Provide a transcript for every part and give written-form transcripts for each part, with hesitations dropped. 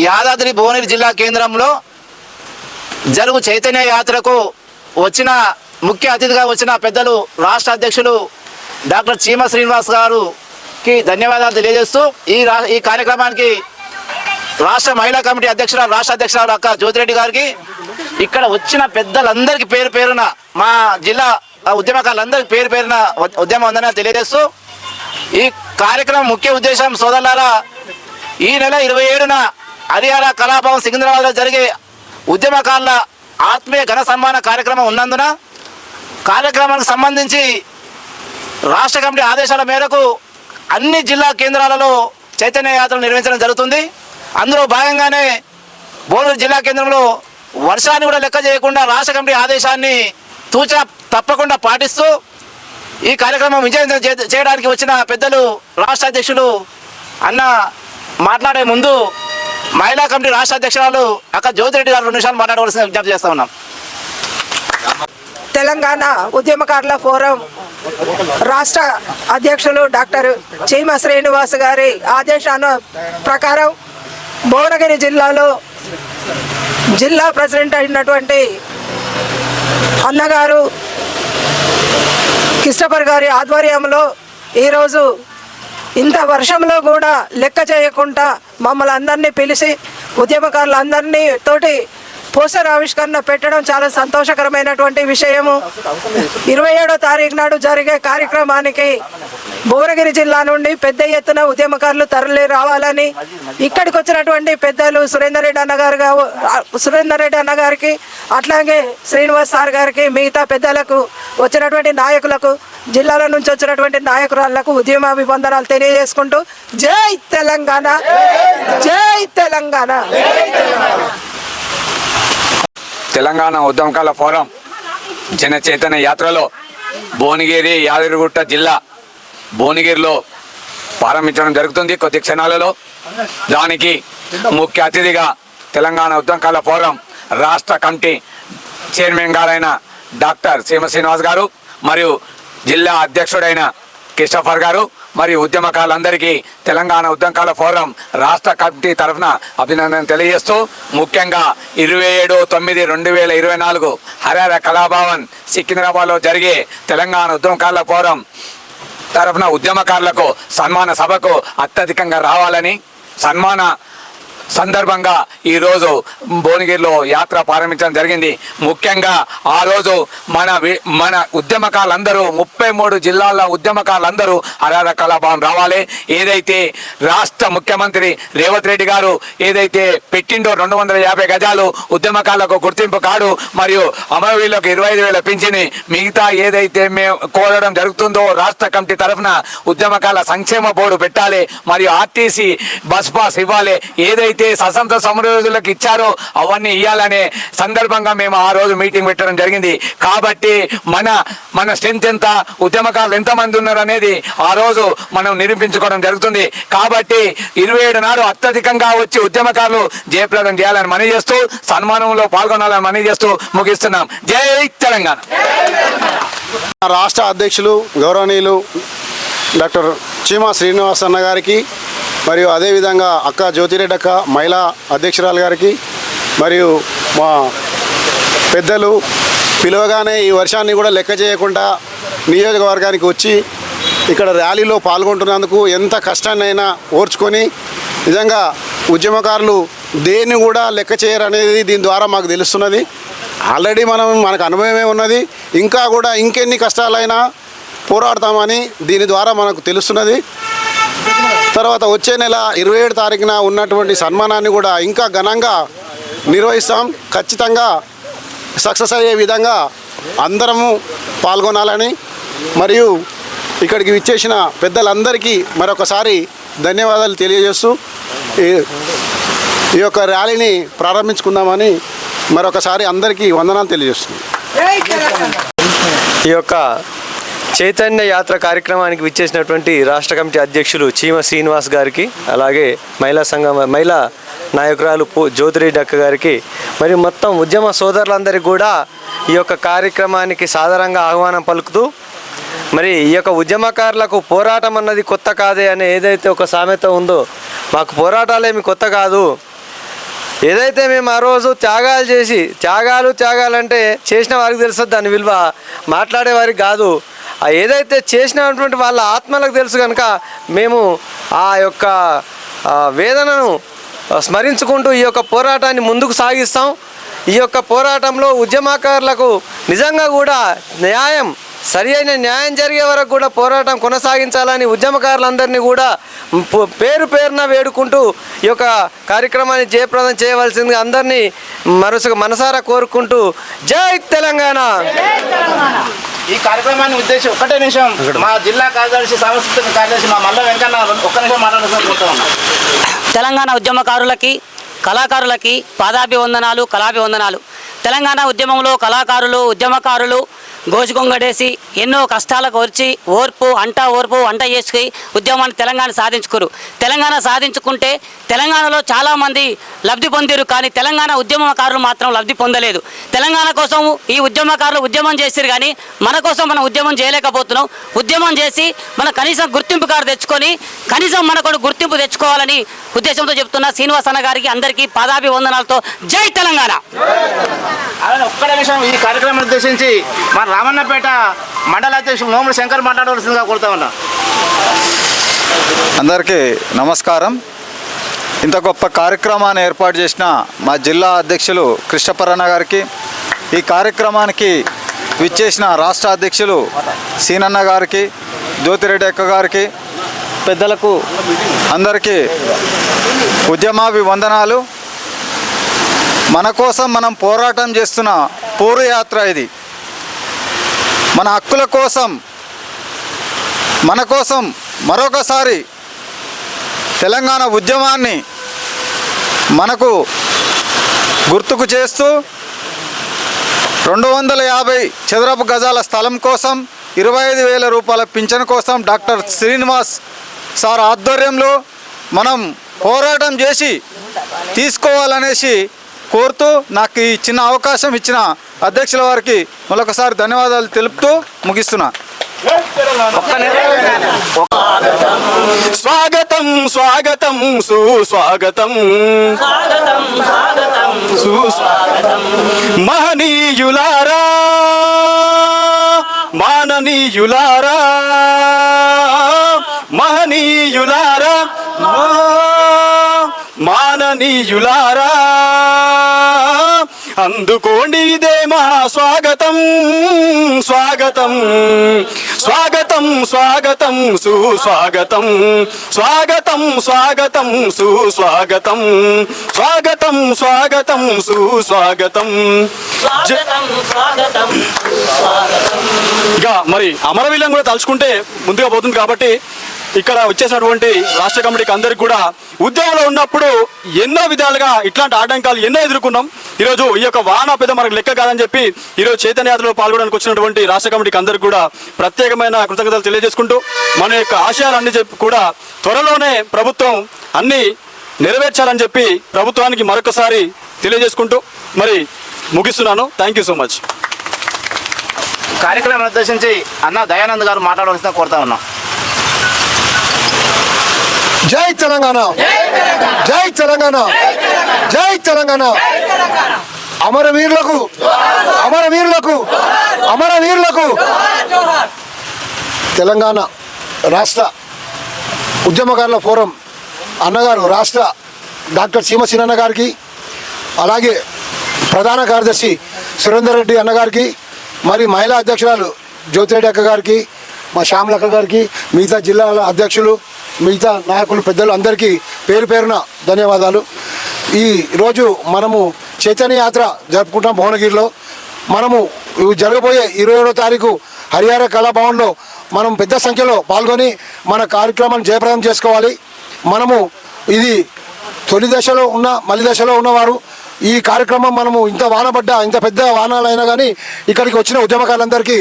యాదాద్రి భువనగిరి జిల్లా కేంద్రంలో జరుగు చైతన్య యాత్రకు వచ్చిన ముఖ్య అతిథిగా వచ్చిన పెద్దలు రాష్ట్ర అధ్యక్షులు డాక్టర్ చీమ శ్రీనివాస్ గారికి ధన్యవాదాలు తెలియజేస్తూ ఈ కార్యక్రమానికి రాష్ట్ర మహిళా కమిటీ రాష్ట్ర అధ్యక్షురాలు అక్క జ్యోతిరెడ్డి గారికి, ఇక్కడ వచ్చిన పెద్దలందరికీ పేరు పేరున మా జిల్లా ఉద్యమకారులందరికీ పేరు పేరున ఉద్యమ వందనాలు తెలియజేస్తూ, ఈ కార్యక్రమం ముఖ్య ఉద్దేశం సోదరులారా, ఈ నెల 27న హరియాణ కళాభవన్ సికింద్రాబాద్లో జరిగే ఉద్యమకారుల ఆత్మీయ ఘన సన్మాన కార్యక్రమం ఉన్నందున కార్యక్రమానికి సంబంధించి రాష్ట్ర కమిటీ ఆదేశాల మేరకు అన్ని జిల్లా కేంద్రాలలో చైతన్య యాత్రలు నిర్వహించడం జరుగుతుంది. అందులో భాగంగానే భువనగిరి జిల్లా కేంద్రంలో వర్షాన్ని కూడా లెక్క చేయకుండా రాష్ట్ర కమిటీ ఆదేశాన్ని తూచా తప్పకుండా పాటిస్తూ ఈ కార్యక్రమం విజయం చేయడానికి వచ్చిన పెద్దలు రాష్ట్ర అధ్యక్షులు అన్న మాట్లాడే ముందు మహిళా కమిటీ రాష్ట్ర అధ్యక్షురాలు అక్క జ్యోతిరెడ్డి గారు 2 నిమిషాలు మాట్లాడవలసిన విజ్ఞప్తి చేస్తా ఉన్నాం. తెలంగాణ ఉద్యమకారుల ఫోరం రాష్ట్ర అధ్యక్షులు డాక్టర్ చీమ శ్రీనివాస్ గారి ఆదేశాల ప్రకారం భువనగిరి జిల్లాలో జిల్లా ప్రెసిడెంట్ అయినటువంటి అన్నగారు కిష్టపర్ గారి ఆధ్వర్యంలో ఈరోజు ఇంత వర్షంలో కూడా లెక్క చేయకుండా మమ్మల్ని అందరినీ పిలిచి ఉద్యమకారులందరినీ తోటి పోస్టర్ ఆవిష్కరణ పెట్టడం చాలా సంతోషకరమైనటువంటి విషయము. 27వ తారీఖు నాడు జరిగే కార్యక్రమానికి భువనగిరి జిల్లా నుండి పెద్ద ఎత్తున ఉద్యమకారులు తరలి రావాలని ఇక్కడికి వచ్చినటువంటి పెద్దలు సురేందర్ రెడ్డి అన్న గారికి అట్లాగే శ్రీనివాస్ సార్ గారికి, మిగతా పెద్దలకు, వచ్చినటువంటి నాయకులకు, జిల్లాల నుంచి వచ్చినటువంటి నాయకురాళ్లకు ఉద్యమాభివందనాలు తెలియజేసుకుంటూ జై తెలంగాణ, జై తెలంగాణ. తెలంగాణ ఉద్యమకాల ఫోరం జన చైతన్య యాత్రలో భువనగిరి యాదగిరిగుట్ట జిల్లా భువనగిరిలో ప్రారంభించడం జరుగుతుంది కొద్ది క్షణాలలో. దానికి ముఖ్య అతిథిగా తెలంగాణ ఉద్యమకాల ఫోరం రాష్ట్ర కమిటీ చైర్మన్ గారైన డాక్టర్ చీమ శ్రీనివాస్ గారు మరియు జిల్లా అధ్యక్షుడైన కిష్టఫర్ గారు మరియు ఉద్యమకారులందరికీ తెలంగాణ ఉద్యమకాల ఫోరం రాష్ట్ర కమిటీ తరఫున అభినందన తెలియజేస్తూ, ముఖ్యంగా 27/9/2024 హరియాణ కళాభవన్ సికింద్రాబాద్లో జరిగే తెలంగాణ ఉద్యమకారుల ఫోరం తరఫున ఉద్యమకారులకు సన్మాన సభకు అత్యధికంగా రావాలని సన్మాన సందర్భంగా ఈరోజు భువనగిరిలో యాత్ర ప్రారంభించడం జరిగింది. ముఖ్యంగా ఆ రోజు మన ఉద్యమకారులందరూ 33 జిల్లాల ఉద్యమకారులందరూ హరియాణ కళాభవన్ రావాలి. ఏదైతే రాష్ట్ర ముఖ్యమంత్రి రేవంత్ రెడ్డి గారు ఏదైతే పెట్టిండో 250 గజాలు ఉద్యమకారులకు గుర్తింపు కార్డు మరియు అమరవీరులకు 25,000 పింఛని, మిగతా ఏదైతే మేము కోరడం జరుగుతుందో రాష్ట్ర కమిటీ తరఫున ఉద్యమకారుల సంక్షేమ బోర్డు పెట్టాలి మరియు ఆర్టీసీ బస్ పాస్ ఇవ్వాలి. ఏదైతే స్వతంత్ర సమరయోధులకు ఇచ్చారో అవన్నీ ఇవ్వాలనే సందర్భంగా మేము ఆ రోజు మీటింగ్ పెట్టడం జరిగింది. కాబట్టి మన స్ట్రెంత్ ఎంత, ఉద్యమకారులు ఎంతమంది ఉన్నారు అనేది ఆ రోజు మనం నిరూపించుకోవడం జరుగుతుంది. కాబట్టి 27 నాడు అత్యధికంగా వచ్చి ఉద్యమకారులు జయప్రదం చేయాలని మనవి చేస్తూ, సన్మానంలో పాల్గొనాలని మనవి చేస్తూ ముగిస్తున్నాం. జై తెలంగాణ. రాష్ట్ర అధ్యక్షులు గౌరవనీయులు డాక్టర్ చీమ శ్రీనివాస్ అన్న గారికి మరియు అదేవిధంగా అక్క జ్యోతిరెడ్డి అక్క మహిళా అధ్యక్షురాలు గారికి మరియు మా పెద్దలు పిలవగానే ఈ వర్షాన్ని కూడా లెక్క చేయకుండా నియోజకవర్గానికి వచ్చి ఇక్కడ ర్యాలీలో పాల్గొంటున్నందుకు ఎంత కష్టాన్నైనా ఓర్చుకొని, నిజంగా ఉద్యమకారులు దేన్ని కూడా లెక్క చేయరు అనేది దీని ద్వారా మాకు తెలుస్తున్నది. ఆల్రెడీ మనకు అనుభవమే ఉన్నది. ఇంకా కూడా ఇంకెన్ని కష్టాలైనా పోరాడతామని దీని ద్వారా మనకు తెలుస్తున్నది. తర్వాత వచ్చే నెల 27 తారీఖున ఉన్నటువంటి సన్మానాన్ని కూడా ఇంకా ఘనంగా నిర్వహిస్తాం. ఖచ్చితంగా సక్సెస్ అయ్యే విధంగా అందరము పాల్గొనాలని మరియు ఇక్కడికి విచ్చేసిన పెద్దలందరికీ మరొకసారి ధన్యవాదాలు తెలియజేస్తూ ఈ యొక్క ర్యాలీని ప్రారంభించుకుందామని మరొకసారి అందరికీ వందనాలు తెలియజేస్తున్నాం. ఈ యొక్క చైతన్య యాత్ర కార్యక్రమానికి విచ్చేసినటువంటి రాష్ట్ర కమిటీ అధ్యక్షులు చీమ శ్రీనివాస్ గారికి, అలాగే మహిళా నాయకురాలు జ్యోతిరెడ్డి అక్క గారికి మరియు మొత్తం ఉద్యమ సోదరులందరికీ కూడా ఈ యొక్క కార్యక్రమానికి సాదరంగా ఆహ్వానం పలుకుతూ, మరి ఈ యొక్క ఉద్యమకారులకు పోరాటం అన్నది కొత్త కాదే అనే ఏదైతే ఒక సామెత ఉందో, మాకు పోరాటాలేమి కొత్త కాదు, ఏదైతే మేము ఆ రోజు త్యాగాలు చేసి త్యాగాలంటే చేసిన వారికి తెలుస్తుంది దాని విలువ, మాట్లాడే వారికి కాదు. ఏదైతే చేసినటువంటి వాళ్ళ ఆత్మలకు తెలుసు కనుక మేము ఆ యొక్క వేదనను స్మరించుకుంటూ ఈ యొక్క పోరాటాన్ని ముందుకు సాగిస్తాం. ఈ యొక్క పోరాటంలో ఉద్యమకారులకు నిజంగా కూడా సరి అయిన న్యాయం జరిగే వరకు కూడా పోరాటం కొనసాగించాలని ఉద్యమకారులందరినీ కూడా పేరున వేడుకుంటూ ఈ యొక్క కార్యక్రమాన్ని జయప్రదం చేయవలసిందిగా అందరినీ మనసారా కోరుకుంటూ జై తెలంగాణ. ఈ కార్యక్రమాన్ని ఉద్దేశించి ఒక్కటే నిమిషం మా జిల్లా కార్యదర్శి సాంస్కృతిక కార్యదర్శి మా మల్ల వెంకన్న ఒక్క నిమిషం మాట్లాడుతున్నాం. తెలంగాణ ఉద్యమకారులకి కళాకారులకి పాదాభివందనాలు, కళాభివందనాలు. తెలంగాణ ఉద్యమంలో కళాకారులు ఉద్యమకారులు గోచుకొంగడేసి ఎన్నో కష్టాలకు వచ్చి ఓర్పు వంట చేసుకుని ఉద్యమాన్ని తెలంగాణ సాధించుకోరు. తెలంగాణ సాధించుకుంటే తెలంగాణలో చాలామంది లబ్ధి పొందిరు, కానీ తెలంగాణ ఉద్యమకారులు మాత్రం లబ్ధి పొందలేదు. తెలంగాణ కోసం ఈ ఉద్యమకారులు ఉద్యమం చేశారు, కానీ మన కోసం మనం ఉద్యమం చేయలేకపోతున్నాం. ఉద్యమం చేసి మన కనీసం గుర్తింపు కార్డు తెచ్చుకొని కనీసం మనకు గుర్తింపు తెచ్చుకోవాలని ఉద్దేశంతో చెప్తున్న శ్రీనివాస్ అన్న గారికి అందరికీ పాదాభివందనాలతో జై తెలంగాణ. అలానే ఒక్క నిమిషం ఈ కార్యక్రమాన్ని ఉద్దేశించి మన రామన్నపేట మండల అధ్యక్షులు నోముల శంకర్ మాట్లాడవలసిందిగా కోరుతా ఉన్నా. అందరికీ నమస్కారం. ఇంత గొప్ప కార్యక్రమాన్ని ఏర్పాటు చేసిన మా జిల్లా అధ్యక్షులు కృష్ణపరణ గారికి, ఈ కార్యక్రమానికి విచ్చేసిన రాష్ట్ర అధ్యక్షులు సీనన్న గారికి, జ్యోతిరెడ్డి అక్క గారికి, పెద్దలకు అందరికీ ఉద్యమాభివందనాలు. మన కోసం మనం పోరాటం చేస్తున్న పోరుయాత్ర ఇది. మన హక్కుల కోసం, మన కోసం మరొకసారి తెలంగాణ ఉద్యమాన్ని మనకు గుర్తుకు చేస్తూ 250 చదరపు గజాల స్థలం కోసం, 25,000 రూపాయల పింఛను కోసం డాక్టర్ శ్రీనివాస్ సార్ ఆధ్వర్యంలో మనం పోరాటం చేసి తీసుకోవాలనేసి కోరుతూ నాకు ఈ చిన్న అవకాశం ఇచ్చిన అధ్యక్షుల వారికి మరొకసారి ధన్యవాదాలు తెలుపుతూ ముగిస్తున్నా. స్వాగతం స్వాగతం సుస్వాగతం మహనీయులారా మాననీయులారా మహనీయులారా మాననీయులారా అందుకోండి ఇదే మా స్వాగతం స్వాగతం స్వాగతం స్వాగతం సుస్వాగతం స్వాగతం స్వాగతం సుస్వాగతం స్వాగతం స్వాగతం సుస్వాగతం. ఇక మరి అమరవీరులను కూడా తలుచుకుంటే ముందుగా పోతుంది కాబట్టి ఇక్కడ వచ్చేసినటువంటి రాష్ట్ర కమిటీకి అందరికి కూడా ఉద్యమంలో ఉన్నప్పుడు ఎన్నో విధాలుగా ఇట్లాంటి ఆటంకాలు ఎన్నో ఎదుర్కొన్నాం. ఈరోజు ఈ యొక్క వాహన పెద్ద మనకు లెక్క కాదని చెప్పి ఈరోజు చైతన్య యాత్రలో పాల్గొనడానికి వచ్చినటువంటి రాష్ట్ర కమిటీకి అందరికి కూడా ప్రత్యేకమైన కృతజ్ఞతలు తెలియజేసుకుంటూ మన యొక్క ఆశయాలన్నీ చెప్పి కూడా త్వరలోనే ప్రభుత్వం అన్నీ నెరవేర్చాలని చెప్పి ప్రభుత్వానికి మరొకసారి తెలియజేసుకుంటూ మరి ముగిస్తున్నాను. Thank you so much. కార్యక్రమాన్ని ఉద్దేశించి అన్న దయానంద్ గారు మాట్లాడవలసిందిగా కోరుతా ఉన్నాం. జై తెలంగాణ, జై తెలంగాణ, జై తెలంగాణ. అమరవీరులకు, అమరవీరులకు, అమరవీరులకు. తెలంగాణ రాష్ట్ర ఉద్యమకారుల ఫోరం అన్నగారు రాష్ట్ర డాక్టర్ సీమసీనన్న గారికి, అలాగే ప్రధాన కార్యదర్శి సురేందర్ రెడ్డి అన్నగారికి, మరి మహిళా అధ్యక్షురాలు జ్యోతిరెడ్డి అక్క గారికి, మా శ్యామలక్క గారికి, మిగతా జిల్లాల అధ్యక్షులు, మిగతా నాయకులు, పెద్దలు అందరికీ పేరు పేరున ధన్యవాదాలు. ఈరోజు మనము చైతన్య యాత్ర జరుపుకుంటాం భువనగిరిలో. మనము జరగబోయే 27వ తారీఖు హరిహర కళాభవన్లో మనం పెద్ద సంఖ్యలో పాల్గొని మన కార్యక్రమాన్ని జయప్రదం చేసుకోవాలి. మనము ఇది తొలి దశలో ఉన్న మలి దశలో ఉన్నవారు ఈ కార్యక్రమం మనము ఇంత వానబడ్డా, ఇంత పెద్ద వానాలైనా కానీ ఇక్కడికి వచ్చిన ఉద్యమకారులందరికీ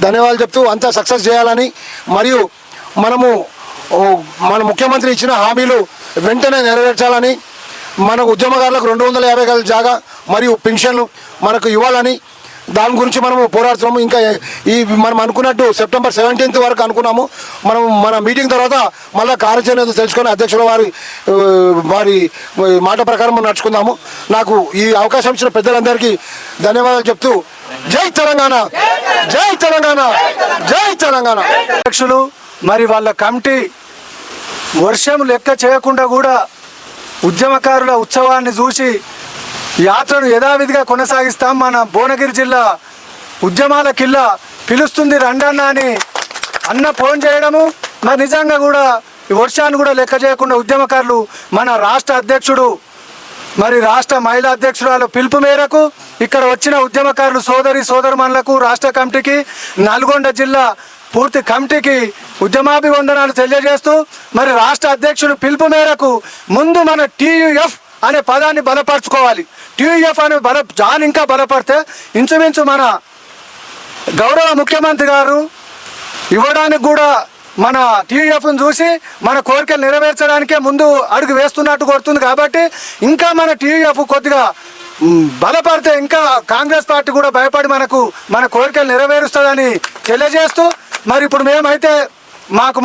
ధన్యవాదాలు చెప్తూ అంతా సక్సెస్ చేయాలని, మరియు మనము మన ముఖ్యమంత్రి ఇచ్చిన హామీలు వెంటనే నెరవేర్చాలని, మన ఉద్యమకారులకు 250 గజాల జాగా మరియు పెన్షన్లు మనకు ఇవ్వాలని, దాని గురించి మనము పోరాడుతున్నాము. ఇంకా మనం అనుకున్నట్టు సెప్టెంబర్ 17 వరకు అనుకున్నాము. మనం మన మీటింగ్ తర్వాత మళ్ళీ కార్యాచరణ తెలుసుకొని అధ్యక్షుల వారి మాట ప్రకారం నడుచుకుందాము. నాకు ఈ అవకాశం ఇచ్చిన పెద్దలందరికీ ధన్యవాదాలు చెప్తూ జై తెలంగాణ, జై తెలంగాణ, జై తెలంగాణ. అధ్యక్షులు మరి వాళ్ళ కమిటీ వర్షం లెక్క చేయకుండా కూడా ఉద్యమకారుల ఉత్సవాన్ని చూసి యాత్రను యథావిధిగా కొనసాగిస్తాం. మన భువనగిరి జిల్లా ఉద్యమాల కిల్లా పిలుస్తుంది రండన్న అని అన్న ఫోన్ చేయడము, మరి నిజంగా కూడా ఈ వర్షాన్ని కూడా లెక్క చేయకుండా ఉద్యమకారులు మన రాష్ట్ర అధ్యక్షుడు మరి రాష్ట్ర మహిళా అధ్యక్షురాలు పిలుపు మేరకు ఇక్కడ వచ్చిన ఉద్యమకారులు సోదరుమణులకు రాష్ట్ర కమిటీకి నల్గొండ జిల్లా పూర్తి కమిటీకి ఉద్యమాభివందనాలు తెలియజేస్తూ మరి రాష్ట్ర అధ్యక్షుడు పిలుపు మేరకు ముందు మన TUF అనే పదాన్ని బలపరచుకోవాలి. TUF అనే దాని ఇంకా బలపడితే ఇంచుమించు మన గౌరవ ముఖ్యమంత్రి గారు ఇవ్వడానికి కూడా మన TUFను చూసి మన కోరికలు నెరవేర్చడానికే ముందు అడుగు వేస్తున్నట్టు కొడుతుంది. కాబట్టి ఇంకా మన TUF కొద్దిగా బలపడితే ఇంకా కాంగ్రెస్ పార్టీ కూడా భయపడి మన కోరికలు నెరవేరుస్తుందని తెలియజేస్తూ మరి ఇప్పుడు మేమైతే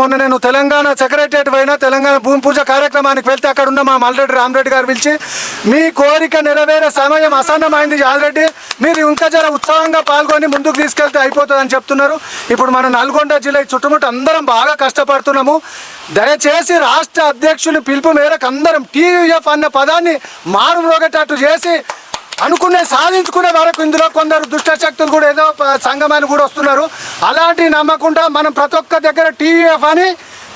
మొన్న నేను తెలంగాణ సెక్రటరియట్ పోయినా తెలంగాణ భూమి పూజ కార్యక్రమానికి వెళ్తే అక్కడ ఉన్న మా మల్రెడ్డి రామరెడ్డి గారు పిలిచి మీ కోరిక నెరవేరే సమయం ఆసన్నమైంది ఆల్రెడీ, మీరు ఇంకా జర ఉత్సాహంగా పాల్గొని ముందుకు తీసుకెళ్తే అయిపోతుందని చెప్తున్నారు. ఇప్పుడు మన నల్గొండ జిల్లా చుట్టుముట్టు అందరం బాగా కష్టపడుతున్నాము. దయచేసి రాష్ట్ర అధ్యక్షుని పిలుపు మేరకు అందరం TUF అన్న పదాన్ని మారుమ్రోగేటట్టు చేసి సాధించుకునే వరకు ఇందులో కొందరు దుష్ట శక్తులు కూడా ఏదో సంఘమాన్ని కూడా వస్తున్నారు. అలాంటి నమ్మకుండా మనం ప్రతి ఒక్క దగ్గర TUF అని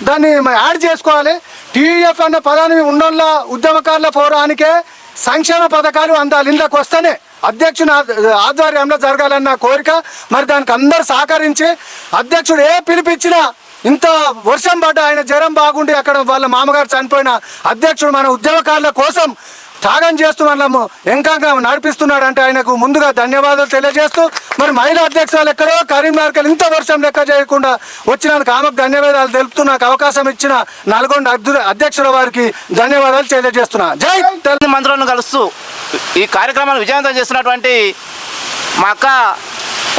దాన్ని యాడ్ చేసుకోవాలి. TUF అన్న పదాన్ని ఉన్నోళ్ళ ఉద్యమకారుల పోరానికే సంక్షేమ పథకాలు అందాలి. ఇందులోకి వస్తేనే అధ్యక్షుని ఆధ్వర్యంలో జరగాలన్న కోరిక. మరి దానికి అందరు సహకరించి అధ్యక్షుడు ఏ పిలిపించినా ఇంత వర్షం పడ్డ ఆయన జ్వరం బాగుండి అక్కడ వాళ్ళ మామగారు చనిపోయిన అధ్యక్షుడు మన ఉద్యమకారుల కోసం త్యాగం చేస్తూ మనము ఇంకా నడిపిస్తున్నాడు అంటే ఆయనకు ముందుగా ధన్యవాదాలు తెలియజేస్తూ మరి మహిళా అధ్యక్షురాలు ఎక్కడో కరీంనగర్కి ఇంత వర్షం లెక్క చేయకుండా వచ్చినందుకు ఆమెకు ధన్యవాదాలు తెలుపుతూ నాకు అవకాశం ఇచ్చిన నల్గొండ అధ్యక్షుల వారికి ధన్యవాదాలు తెలియజేస్తున్నా. జై తెలంగాణ. మంత్రులను కలుస్తూ ఈ కార్యక్రమాన్ని విజయవంతం చేస్తున్నటువంటి మా అక్క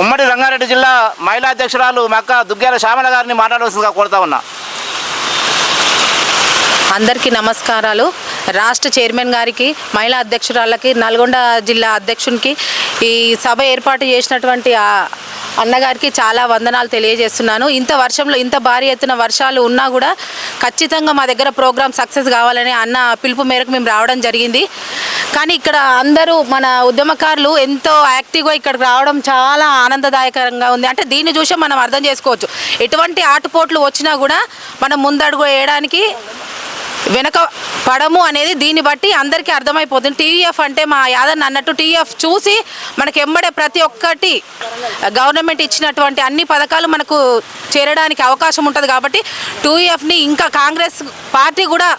ఉమ్మడి రంగారెడ్డి జిల్లా మహిళా అధ్యక్షురాలు మా అక్క దుగ్గ్యాల శ్యామల గారిని మాట్లాడవలసిందిగా కోరుతా ఉన్నా. అందరికీ నమస్కారాలు. రాష్ట్ర చైర్మన్ గారికి, మహిళా అధ్యక్షురాలకి, నల్గొండ జిల్లా అధ్యక్షునికి, ఈ సభ ఏర్పాటు చేసినటువంటి అన్నగారికి చాలా వందనాలు తెలియజేస్తున్నాను. ఇంత వర్షంలో ఇంత భారీ ఎత్తున వర్షాలు ఉన్నా కూడా ఖచ్చితంగా మా దగ్గర ప్రోగ్రామ్ సక్సెస్ కావాలని అన్న పిలుపు మేరకు మేము రావడం జరిగింది. కానీ ఇక్కడ అందరూ మన ఉద్యమకారులు ఎంతో యాక్టివ్గా ఇక్కడికి రావడం చాలా ఆనందదాయకరంగా ఉంది. అంటే దీన్ని చూసి మనం అర్థం చేసుకోవచ్చు, ఎటువంటి ఆటుపోట్లు వచ్చినా కూడా మనం ముందడుగు వేయడానికి వెనక పడము అనేది దీన్ని బట్టి అందరికీ అర్థమైపోతుంది. TUF అంటే మా యాదన్న అన్నట్టు TUF చూసి మనకి ఎంబడే ప్రతి ఒక్కటి గవర్నమెంట్ ఇచ్చినటువంటి అన్ని పథకాలు మనకు చేరడానికి అవకాశం ఉంటుంది. కాబట్టి TUFని ఇంకా కాంగ్రెస్ పార్టీ కూడా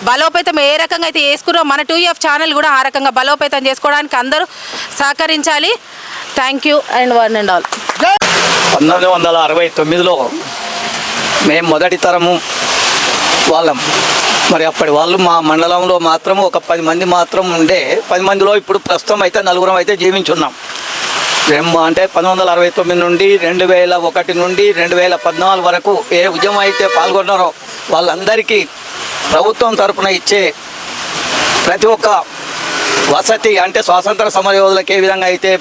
బలోపేతం ఏ రకంగా అయితే వేసుకున్నారో మన TUF ఛానల్ కూడా ఆ రకంగా బలోపేతం చేసుకోవడానికి అందరూ సహకరించాలి. Thank you and one and all. 1969లో మేము మొదటి తరము వాళ్ళం. మరి అప్పటి వాళ్ళు మా మండలంలో మాత్రం ఒక 10 మంది మాత్రం ఉండే. 10 మందిలో ఇప్పుడు ప్రస్తుతం అయితే 4 అయితే జీవించున్నాం. అంటే 1969 నుండి 2001 నుండి 2014 వరకు ఏ ఉద్యమం అయితే పాల్గొన్నారో వాళ్ళందరికీ ప్రభుత్వం తరపున ఇచ్చే ప్రతి ఒక్క వసతి, అంటే స్వాతంత్ర సమరయోధులకు ఏ విధంగా అయితే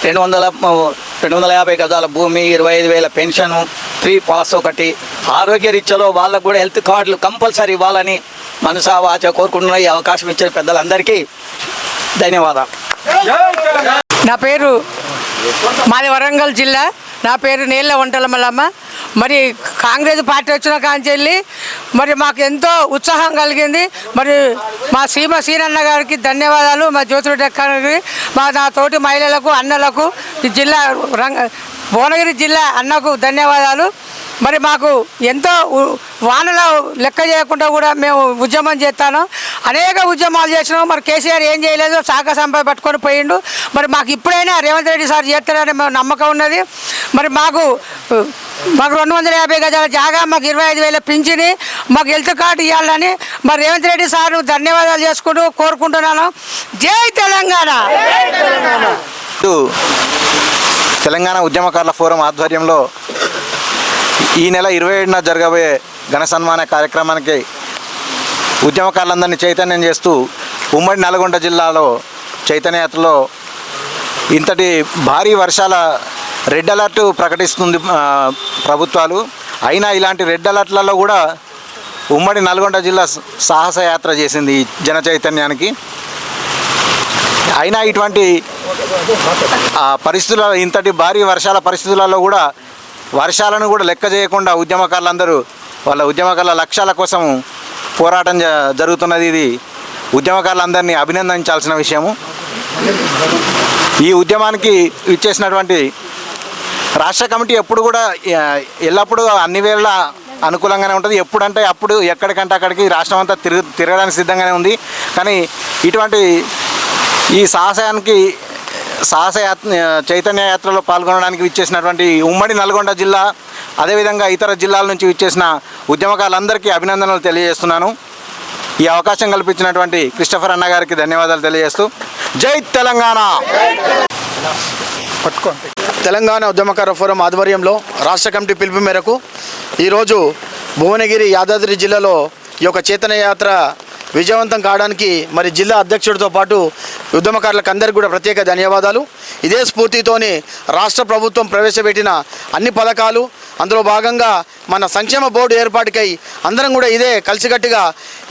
250 గజాల భూమి, 25,000 పెన్షను, ఫ్రీ పాస్ ఒకటి, ఆరోగ్య రీత్యాలో వాళ్ళకు కూడా హెల్త్ కార్డులు కంపల్సరీ ఇవ్వాలని మనసా వాచ కోరుకుంటున్న ఈ అవకాశం ఇచ్చిన పెద్దలందరికీ ధన్యవాదాలు. నా పేరు మాది వరంగల్ జిల్లా. నా పేరు నేళ్ళ వంటల మల్లమ్మ. మరి కాంగ్రెస్ పార్టీ వచ్చిన కాంచెల్లి మరి మాకు ఎంతో ఉత్సాహం కలిగింది. మరి మా సీనన్న గారికి ధన్యవాదాలు, మా జ్యోతిరెడ్డి అక్కకి, నా తోటి మహిళలకు, అన్నలకు, ఈ జిల్లా భువనగిరి జిల్లా అన్నకు ధన్యవాదాలు. మరి మాకు ఎంతో వానలో లెక్క చేయకుండా కూడా మేము ఉద్యమం చేస్తాను. అనేక ఉద్యమాలు చేసినాం. మరి కేసీఆర్ ఏం చేయలేదు, శాఖ సంపద పట్టుకొని పోయిండు. మరి మాకు ఇప్పుడైనా రేవంత్ రెడ్డి సార్ చేస్తారని మేము నమ్మకం ఉన్నది. మరి మాకు 250 గజాల జాగా, మాకు 25,000 పింఛని, మాకు హెల్త్ కార్డు ఇవ్వాలని మరి రేవంత్ రెడ్డి సార్ ధన్యవాదాలు చేసుకుంటూ కోరుకుంటున్నాను. జై తెలంగాణ. తెలంగాణ ఉద్యమకారుల ఫోరం ఆధ్వర్యంలో ఈ నెల 27న జరగబోయే ఘన సన్మాన కార్యక్రమానికి ఉద్యమకారులందరినీ చైతన్యం చేస్తూ ఉమ్మడి నల్గొండ జిల్లాలో చైతన్యయాత్రలో ఇంతటి భారీ వర్షాల రెడ్ అలర్ట్ ప్రకటిస్తుంది ప్రభుత్వాలు. అయినా ఇలాంటి రెడ్ అలర్ట్లలో కూడా ఉమ్మడి నల్గొండ జిల్లా సాహస యాత్ర చేసింది ఈ జన చైతన్యానికి. అయినా ఇటువంటి పరిస్థితులలో, ఇంతటి భారీ వర్షాల పరిస్థితులలో కూడా వర్షాలను కూడా లెక్క చేయకుండా ఉద్యమకారులందరూ వాళ్ళ ఉద్యమకారుల లక్ష్యాల కోసం పోరాటం జరుగుతున్నది. ఇది ఉద్యమకారులందరినీ అభినందించాల్సిన విషయము. ఈ ఉద్యమానికి ఇచ్చేసినటువంటి రాష్ట్ర కమిటీ ఎప్పుడు కూడా ఎల్లప్పుడూ అన్ని వేళ అనుకూలంగానే ఉంటుంది. ఎప్పుడంటే అప్పుడు ఎక్కడికంటే అక్కడికి రాష్ట్రం అంతా తిరగడానికి సిద్ధంగానే ఉంది. కానీ ఇటువంటి ఈ చైతన్య యాత్రలో పాల్గొనడానికి విచ్చేసినటువంటి ఉమ్మడి నల్గొండ జిల్లా, అదేవిధంగా ఇతర జిల్లాల నుంచి విచ్చేసిన ఉద్యమకారులందరికీ అభినందనలు తెలియజేస్తున్నాను. ఈ అవకాశం కల్పించినటువంటి క్రిస్టఫర్ అన్న గారికి ధన్యవాదాలు తెలియజేస్తూ జై తెలంగాణ. తెలంగాణ ఉద్యమకార ఫోరం ఆధ్వర్యంలో రాష్ట్ర కమిటీ పిలుపు మేరకు ఈరోజు భువనగిరి, యాదాద్రి జిల్లాలో ఈ యొక్క చైతన్య యాత్ర విజయవంతం కావడానికి మరి జిల్లా అధ్యక్షుడితో పాటు ఉద్యమకారులకు అందరికీ కూడా ప్రత్యేక ధన్యవాదాలు. ఇదే స్ఫూర్తితోని రాష్ట్ర ప్రభుత్వం ప్రవేశపెట్టిన అన్ని పథకాలు, అందులో భాగంగా మన సంక్షేమ బోర్డు ఏర్పాటుకై అందరం కూడా ఇదే కలిసికట్టుగా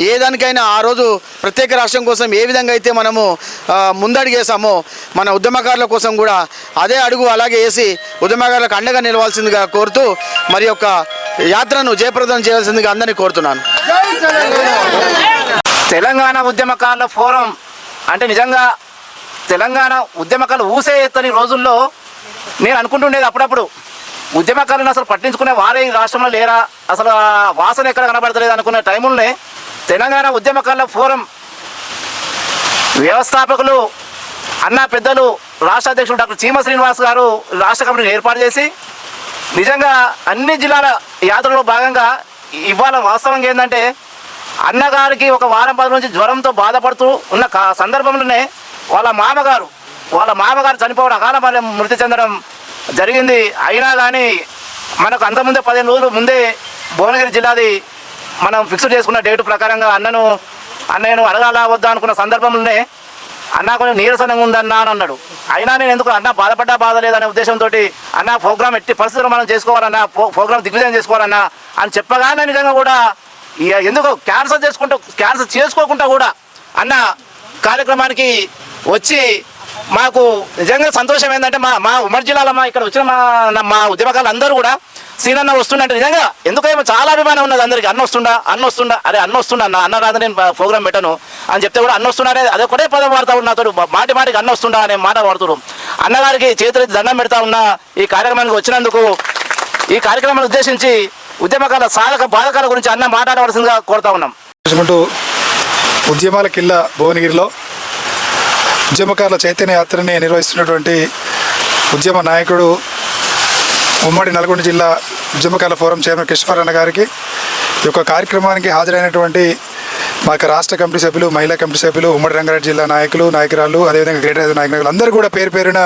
ఏ దానికైనా ఆ రోజు ప్రత్యేక రాష్ట్రం కోసం ఏ విధంగా అయితే మనము ముందడుగేసామో మన ఉద్యమకారుల కోసం కూడా అదే అడుగు అలాగే వేసి ఉద్యమకారులకు అండగా నిలవాల్సిందిగా కోరుతూ మరి యొక్క యాత్రను జయప్రదం చేయాల్సిందిగా అందరినీ కోరుతున్నాను. తెలంగాణ ఉద్యమకారుల ఫోరం అంటే నిజంగా తెలంగాణ ఉద్యమకారులు ఊసే ఎత్తని రోజుల్లో నేను అనుకుంటుండేది అప్పుడప్పుడు ఉద్యమకారులను అసలు పట్టించుకునే వారే ఈ రాష్ట్రంలో లేరా, అసలు వాసన ఎక్కడ కనబడతలేదు అనుకునే టైంలోనే తెలంగాణ ఉద్యమకారుల ఫోరం వ్యవస్థాపకులు అన్న పెద్దలు రాష్ట్ర అధ్యక్షుడు డాక్టర్ చీమ శ్రీనివాస్ గారు రాష్ట్ర కమిటీని ఏర్పాటు చేసి నిజంగా అన్ని జిల్లాల యాత్రలో భాగంగా ఇవాళ వాస్తవంగా ఏంటంటే అన్నగారికి ఒక వారం 10 నుంచి జ్వరంతో బాధపడుతూ ఉన్న సందర్భంలోనే వాళ్ళ మామగారు చనిపోవడం, అకాల మృతి చెందడం జరిగింది. అయినా కానీ మనకు అంతకుముందే 15 రోజులు ముందే భువనగిరి జిల్లాది మనం ఫిక్స్ చేసుకున్న డేటు ప్రకారంగా అన్నయ్యను అడగాలా వద్దా అనుకున్న సందర్భంలోనే అన్న కొంచెం నీరసనంగా ఉందన్నా అని అన్నాడు. అయినా నేను ఎందుకు అన్న బాధ లేదనే ఉద్దేశంతో అన్న ప్రోగ్రామ్ ఎట్టి పరిస్థితుల్లో మనం చేసుకోవాలన్నా, ప్రోగ్రామ్ దిగ్విజయం చేసుకోవాలన్నా అని చెప్పగానే నిజంగా కూడా ఎందుకు క్యాన్సల్ చేసుకోకుండా కూడా అన్న కార్యక్రమానికి వచ్చి మాకు నిజంగా సంతోషం ఏంటంటే మా ఉమ్మడి జిల్లాలో ఇక్కడ వచ్చిన మా ఉద్యమకారులు అందరూ కూడా సీనన్న వస్తుండే నిజంగా ఎందుకేమో చాలా అభిమానం ఉన్నది అందరికీ. అన్న వస్తుండా అరే అన్న వస్తుండ అన్న రాదు నేను ప్రోగ్రామ్ పెట్టను అని చెప్తే కూడా అన్న వస్తుండా అనేది అదే ఒకటే పదం వాడుతూ ఉన్నా, నాతో మాటికి అన్న వస్తుండా అనే మాట వాడుతున్నారు. అన్నగారికి చేతులెత్తి దండం పెడతా ఉన్నా ఈ కార్యక్రమానికి వచ్చినందుకు. ఈ కార్యక్రమాన్ని ఉద్దేశించి ఉద్యమకాల సాధక బాధకాల గురించి అన్న మాట్లాడవలసిందిగా కోరుతా ఉన్నాం. ఉద్యమాల కిల్లా భువనగిరిలో ఉద్యమకారుల చైతన్య యాత్రని నిర్వహిస్తున్నటువంటి ఉద్యమ నాయకుడు ఉమ్మడి నల్గొండ జిల్లా ఉద్యమకారుల ఫోరం చైర్మన్ క్రిస్టఫర్ అన్న గారికి, ఈ యొక్క కార్యక్రమానికి హాజరైనటువంటి మా యొక్క రాష్ట్ర కమిటీ సభ్యులు, మహిళా కమిటీ సభ్యులు, ఉమ్మడి రంగారెడ్డి జిల్లా నాయకురాలు, అదేవిధంగా గ్రేటర్ నాయకులు అందరూ కూడా పేరున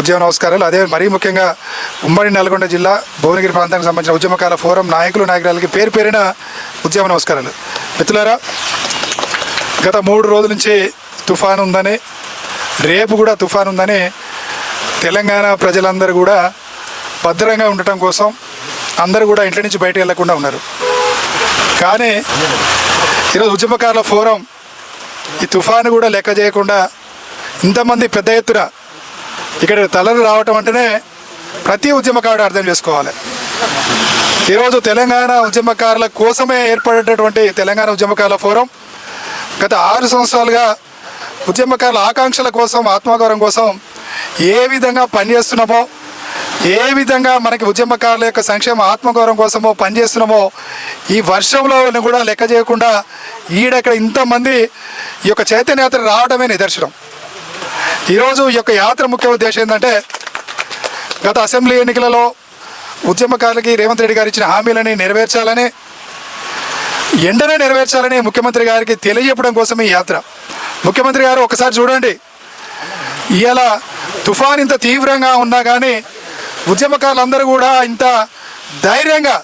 ఉద్యమ నమస్కారాలు. అదే మరీ ముఖ్యంగా ఉమ్మడి నల్గొండ జిల్లా భువనగిరి ప్రాంతానికి సంబంధించిన ఉద్యమకారుల ఫోరం నాయకురాలకి పేరున ఉద్యమ నమస్కారాలు. మిత్రులారా, గత 3 రోజుల నుంచి తుఫాను ఉందని, రేపు కూడా తుఫాను ఉందని తెలంగాణ ప్రజలందరూ కూడా భద్రంగా ఉండటం కోసం అందరూ కూడా ఇంటి నుంచి బయటకు వెళ్లకుండా ఉన్నారు. కానీ ఈరోజు ఉద్యమకారుల ఫోరం ఈ తుఫాను కూడా లెక్క చేయకుండా ఇంతమంది పెద్ద ఎత్తున ఇక్కడ తలలు రావటం అంటేనే ప్రతి ఉద్యమకారుడు అర్థం చేసుకోవాలి. ఈరోజు తెలంగాణ ఉద్యమకారుల కోసమే ఏర్పడేటటువంటి తెలంగాణ ఉద్యమకారుల ఫోరం గత 6 సంవత్సరాలుగా ఉద్యమకారుల ఆకాంక్షల కోసం, ఆత్మగౌరవం కోసం ఏ విధంగా పనిచేస్తున్నామో, ఏ విధంగా మనకి ఉద్యమకారుల యొక్క సంక్షేమ ఆత్మగౌరవం కోసమో పనిచేస్తున్నామో ఈ వర్షంలో కూడా లెక్క చేయకుండా ఈడక్కడ ఇంతమంది ఈ యొక్క చైతన్య యాత్ర రావడమే నిదర్శనం. ఈరోజు ఈ యొక్క యాత్ర ముఖ్య ఉద్దేశం ఏంటంటే గత అసెంబ్లీ ఎన్నికలలో ఉద్యమకారులకి రేవంత్ రెడ్డి గారు ఇచ్చిన హామీలని వెంటనే నెరవేర్చాలని ముఖ్యమంత్రి గారికి తెలియజెప్పడం కోసం ఈ యాత్ర. ముఖ్యమంత్రి గారు ఒకసారి చూడండి, ఇవాళ తుఫాన్ ఇంత తీవ్రంగా ఉన్నా కానీ ఉద్యమకారులందరూ కూడా ఇంత ధైర్యంగా,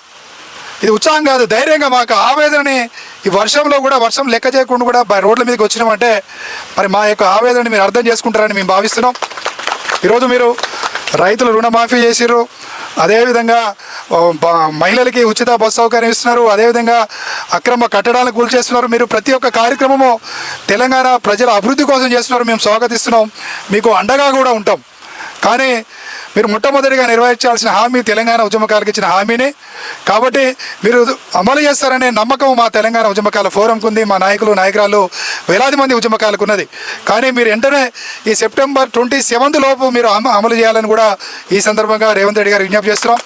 ఇది ఉత్సాహం కాదు, ధైర్యంగా మాకు ఆవేదనని ఈ వర్షంలో కూడా, వర్షం లెక్క చేయకుండా కూడా రోడ్ల మీదకి వచ్చినామంటే మరి మా యొక్క ఆవేదనని మీరు అర్థం చేసుకుంటారని మేము భావిస్తున్నాం. ఈరోజు మీరు రైతులు రుణమాఫీ చేసిర్రు, అదేవిధంగా మహిళలకి ఉచిత బస్సు సౌకర్యం ఇస్తున్నారు, అదేవిధంగా అక్రమ కట్టడాలను కూల్చేస్తున్నారు. మీరు ప్రతి ఒక్క కార్యక్రమము తెలంగాణ ప్రజల అభివృద్ధి కోసం చేస్తున్నారు. మేము స్వాగతిస్తున్నాం, మీకు అండగా కూడా ఉంటాం. కానీ మీరు మొట్టమొదటిగా నెరవేర్చాల్సిన హామీ తెలంగాణ ఉద్యమకారులకు ఇచ్చిన హామీని, కాబట్టి మీరు అమలు చేస్తారనే నమ్మకం మా తెలంగాణ ఉద్యమకాల ఫోరంకు ఉంది, మా నాయకులు నాయకురాలు వేలాది మంది ఉద్యమకాలకు ఉన్నది. కానీ మీరు వెంటనే ఈ సెప్టెంబర్ 27 లోపు మీరు అమలు చేయాలని కూడా ఈ సందర్భంగా రేవంత్ రెడ్డి గారు విజ్ఞప్తి చేస్తున్నాం.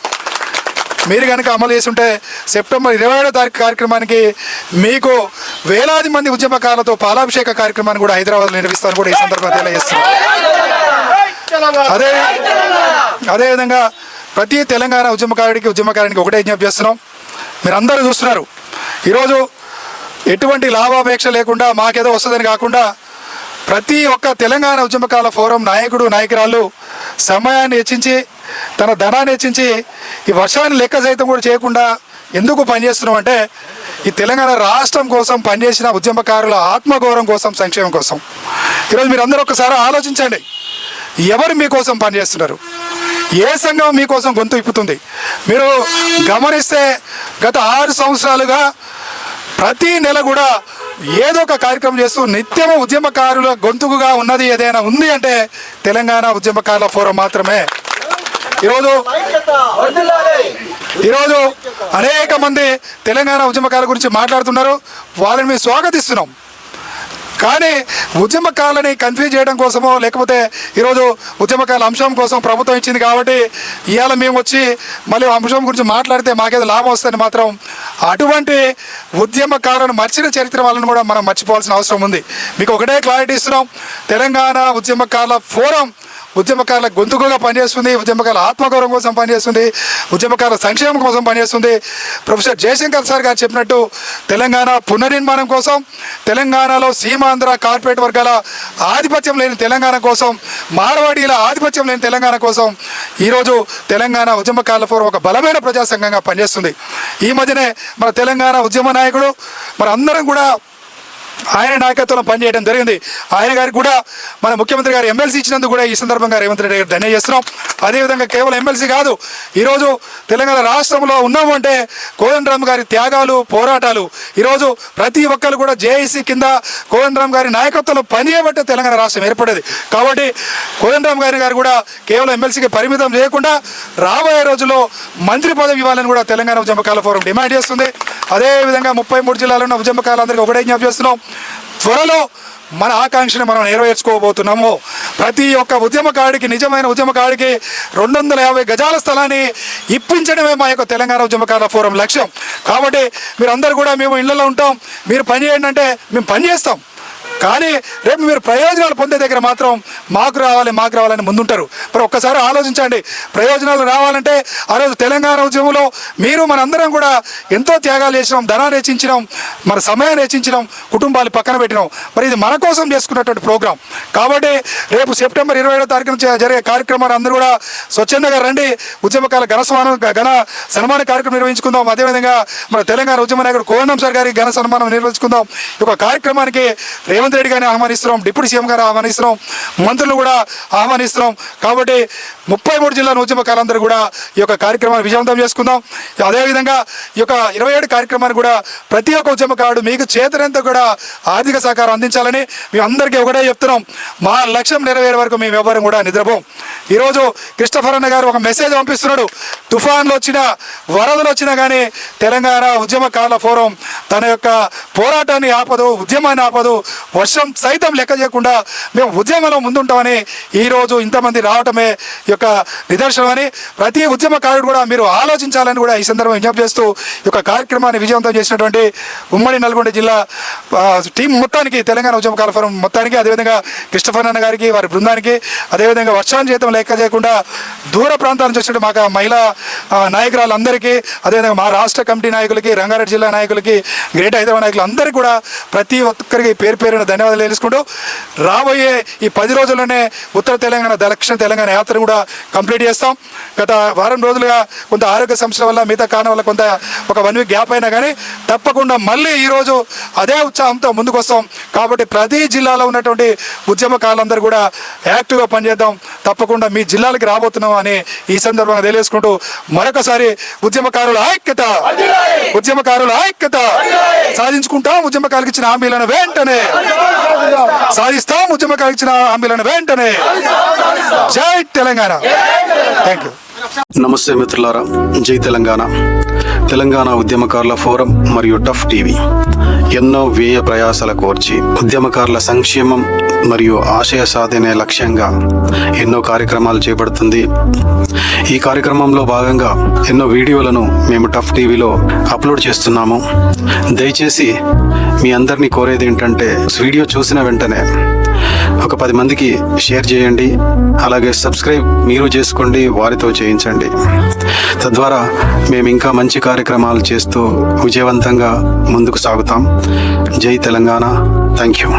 మీరు కనుక అమలు చేస్తుంటే సెప్టెంబర్ 27వ తారీఖు కార్యక్రమానికి మీకు వేలాది మంది ఉద్యమకారులతో పాలాభిషేక కార్యక్రమాన్ని కూడా హైదరాబాద్లో నిర్వహిస్తారని కూడా ఈ సందర్భంగా తెలియజేస్తున్నాం. అదేవిధంగా ప్రతి తెలంగాణ ఉద్యమకారునికి ఒకటే విజ్ఞప్తి చేస్తున్నాం. మీరందరూ చూస్తున్నారు, ఈరోజు ఎటువంటి లాభాపేక్ష లేకుండా మాకేదో వస్తుందని కాకుండా ప్రతి ఒక్క తెలంగాణ ఉద్యమకాల ఫోరం నాయకుడు నాయకురాళ్ళు సమయాన్ని హెచ్చించి, తన ధనాన్ని హెచ్చించి ఈ వర్షాన్ని లెక్క సైతం కూడా చేయకుండా ఎందుకు పనిచేస్తున్నాం అంటే ఈ తెలంగాణ రాష్ట్రం కోసం పనిచేసిన ఉద్యమకారుల ఆత్మగౌరవం కోసం, సంక్షేమం కోసం. ఈరోజు మీరు అందరూ ఒకసారి ఆలోచించండి, ఎవరు మీకోసం పనిచేస్తున్నారు, ఏ సంఘం మీకోసం గొంతు ఇప్పుతుంది. మీరు గమనిస్తే గత 6 సంవత్సరాలుగా ప్రతి నెల కూడా ఏదో ఒక కార్యక్రమం చేస్తూ నిత్యము ఉద్యమకారుల గొంతుకుగా ఉన్నది ఏదైనా ఉంది అంటే తెలంగాణ ఉద్యమకారుల ఫోరం మాత్రమే. ఈరోజు అనేక మంది తెలంగాణ ఉద్యమకారుల గురించి మాట్లాడుతున్నారు, వాళ్ళని మేము స్వాగతిస్తున్నాం. కానీ ఉద్యమకారులని కన్ఫ్యూజ్ చేయడం కోసమో, లేకపోతే ఈరోజు ఉద్యమకారుల అంశం కోసం ప్రభుత్వం ఇచ్చింది కాబట్టి ఇవాళ మేము వచ్చి మళ్ళీ అంశం గురించి మాట్లాడితే మాకేదో లాభం వస్తుందని మాత్రం అటువంటి ఉద్యమకారులను మర్చిన చరిత్ర వాళ్ళని కూడా మనం మర్చిపోవాల్సిన అవసరం ఉంది. మీకు ఒకటే క్లారిటీ ఇస్తున్నాం, తెలంగాణ ఉద్యమకారుల ఫోరం ఉద్యమకారుల గొంతుకుగా పనిచేస్తుంది, ఉద్యమకారుల ఆత్మగౌరవం కోసం పనిచేస్తుంది, ఉద్యమకారుల సంక్షేమం కోసం పనిచేస్తుంది. ప్రొఫెసర్ జయశంకర్ సార్ గారు చెప్పినట్టు తెలంగాణ పునర్నిర్మాణం కోసం, తెలంగాణలో సీమాంధ్ర కార్పొరేట్ వర్గాల ఆధిపత్యం లేని తెలంగాణ కోసం, మార్వాడీల ఆధిపత్యం లేని తెలంగాణ కోసం ఈరోజు తెలంగాణ ఉద్యమకారుల ఫోరం ఒక బలమైన ప్రజా సంఘంగా పనిచేస్తుంది. ఈ మధ్యనే మన తెలంగాణ ఉద్యమ నాయకుడు మన అందరం కూడా ఆయన నాయకత్వంలో పనిచేయడం జరిగింది. ఆయన గారికి కూడా మన ముఖ్యమంత్రి గారు ఎమ్మెల్సీ ఇచ్చినందుకు కూడా ఈ సందర్భంగా రేవంత్ రెడ్డి గారు ధన్యవాదాలు చేస్తున్నాం. అదేవిధంగా కేవలం ఎమ్మెల్సీ కాదు, ఈరోజు తెలంగాణ రాష్ట్రంలో ఉన్నాము అంటే కోదండరామ్ గారి త్యాగాలు, పోరాటాలు. ఈరోజు ప్రతి ఒక్కరు కూడా జేఏసీ కింద కోదండరామ్ గారి నాయకత్వంలో పనిచేయబట్టే తెలంగాణ రాష్ట్రం ఏర్పడేది. కాబట్టి కోదండరామ్ గారు కూడా కేవలం ఎమ్మెల్సీకి పరిమితం చేయకుండా రాబోయే రోజుల్లో మంత్రి పదవి ఇవ్వాలని కూడా తెలంగాణ ఉద్యమకారుల ఫోరం డిమాండ్ చేస్తుంది. అదేవిధంగా 33 జిల్లాలో ఉన్న ఉద్యమకారులందరికీ ఒకటే జ్ఞాపకం చేస్తున్నాం, త్వరలో మన ఆకాంక్షను మనం నెరవేర్చుకోబోతున్నాము. ప్రతి ఒక్క ఉద్యమకాడికి, నిజమైన ఉద్యమకాడికి 250 గజాల స్థలాన్ని ఇప్పించడమే మా యొక్క తెలంగాణ ఉద్యమకారుల ఫోరం లక్ష్యం. కాబట్టి మీరందరూ కూడా మేము ఇళ్లలో ఉంటాం, మీరు పని చేయండి అంటే మేము పని చేస్తాం. కానీ రేపు మీరు ప్రయోజనాలు పొందే దగ్గర మాత్రం మాకు రావాలని ముందుంటారు. మరి ఒక్కసారి ఆలోచించండి, ప్రయోజనాలు రావాలంటే ఆ రోజు తెలంగాణ ఉద్యమంలో మీరు మనందరం కూడా ఎంతో త్యాగాలు చేసినాం, ధనాన్ని హెచ్చించినాం, మన సమయాన్ని హెచ్చించినాం, కుటుంబాలు పక్కన పెట్టినాం. మరి ఇది మన కోసం చేసుకున్నటువంటి ప్రోగ్రాం. కాబట్టి రేపు సెప్టెంబర్ 27వ తారీఖున జరిగే కార్యక్రమాన్ని అందరూ కూడా స్వచ్ఛందంగా రండి. ఉద్యమకాల ఘన సన్మాన కార్యక్రమం నిర్వహించుకుందాం. అదేవిధంగా మన తెలంగాణ ఉద్యమ నాయకుడు కోదండం సార్ గారికి ఘన సన్మానం నిర్వహించుకుందాం. ఈ యొక్క కార్యక్రమానికి రేవంత్ రెడ్డి గారిని ఆహ్వానిస్తున్నాం, డిప్యూటీ సీఎం గారు ఆహ్వానిస్తున్నాం, మంత్రులు కూడా ఆహ్వానిస్తున్నాం. కాబట్టి 33 జిల్లాల ఉద్యమకారులందరూ కూడా ఈ యొక్క కార్యక్రమాన్ని విజయవంతం చేసుకుందాం. అదేవిధంగా ఈ యొక్క 27 కార్యక్రమాన్ని కూడా ప్రతి ఒక్క ఉద్యమకారుడు మీకు చేతనంతా కూడా ఆర్థిక సహకారం అందించాలని మేము అందరికీ ఒకటే చెప్తున్నాం. మా లక్ష్యం నెరవేరే వరకు మేము ఎవరు కూడా నిద్రపోం. ఈరోజు క్రిస్టఫర్ అన్న గారు ఒక మెసేజ్ పంపిస్తున్నాడు, తుఫాన్లు వచ్చినా వరదలు వచ్చినా కానీ తెలంగాణ ఉద్యమకారుల ఫోరం తన యొక్క పోరాటాన్ని ఆపదు, ఉద్యమాన్ని ఆపదు, వర్షం సైతం లెక్క చేయకుండా మేము ఉద్యమంలో ముందుంటామని ఈరోజు ఇంతమంది రావటమే ఈ యొక్క నిదర్శనమని ప్రతి ఉద్యమకారుడు కూడా మీరు ఆలోచించాలని కూడా ఈ సందర్భంగా విజ్ఞప్తి చేస్తూ ఈ యొక్క కార్యక్రమాన్ని విజయవంతం చేసినటువంటి ఉమ్మడి నల్గొండ జిల్లా టీం మొత్తానికి, తెలంగాణ ఉద్యమకారుల ఫోరం మొత్తానికి, అదేవిధంగా క్రిస్టఫర్ అన్న గారికి, వారి బృందానికి, అదేవిధంగా వర్షాన్ని జీతం లెక్క చేయకుండా దూర ప్రాంతాల నుంచి వచ్చినట్టు మాకు మహిళా నాయకురాలందరికీ, అదేవిధంగా మా రాష్ట్ర కమిటీ నాయకులకి, రంగారెడ్డి జిల్లా నాయకులకి, గ్రేటర్ హైదరాబాద్ నాయకులు అందరికీ కూడా ప్రతి ఒక్కరికి పేరు పేరున ధన్యవాదాలు తెలుసుకుంటూ రాబోయే ఈ 10 రోజుల్లోనే ఉత్తర తెలంగాణ దక్షిణ తెలంగాణ యాత్ర కూడా కంప్లీట్ చేస్తాం. గత వారం రోజులుగా కొంత ఆరోగ్య సమస్యల వల్ల మిగతా కారణం వల్ల కొంత ఒక 1 వీక్ గ్యాప్ అయినా కానీ తప్పకుండా మళ్ళీ ఈరోజు అదే ఉత్సాహంతో ముందుకు వస్తాం. కాబట్టి ప్రతి జిల్లాలో ఉన్నటువంటి ఉద్యమకారులందరూ కూడా యాక్టివ్గా పనిచేద్దాం. తప్పకుండా మీ జిల్లాలకి రాబోతున్నాం అని ఈ సందర్భంగా తెలియజేసుకుంటూ మరొకసారి ఉద్యమకారుల ఐక్యత సాధించుకుంటాం. ఉద్యమకారులకు ఇచ్చిన హామీలను వెంటనే సాధిస్తాం. ఉద్యమకారులకు ఇచ్చిన హామీలను వెంటనే. జై తెలంగాణ. Thank you. నమస్తే మిత్రులారా, జై తెలంగాణ. తెలంగాణ ఉద్యమకారుల ఫోరం మరియు టఫ్ టీవీ ఎన్నో వ్యయ ప్రయాసాల కోర్చి ఉద్యమకారుల సంక్షేమం మరియు ఆశయ సాధనే లక్ష్యంగా ఎన్నో కార్యక్రమాలు చేపడుతుంది. ఈ కార్యక్రమంలో భాగంగా ఎన్నో వీడియోలను మేము టఫ్ టీవీలో అప్లోడ్ చేస్తున్నాము. దయచేసి మీ అందరినీ కోరేది ఏంటంటే, వీడియో చూసిన వెంటనే ఒక 10 మందికి షేర్ చేయండి. అలాగే సబ్స్క్రైబ్ మీరు చేసుకోండి, వారితో చేయించండి. తద్వారా మేము ఇంకా మంచి కార్యక్రమాలు చేస్తూ విజయవంతంగా ముందుకు సాగుతాం. జై తెలంగాణ. Thank you.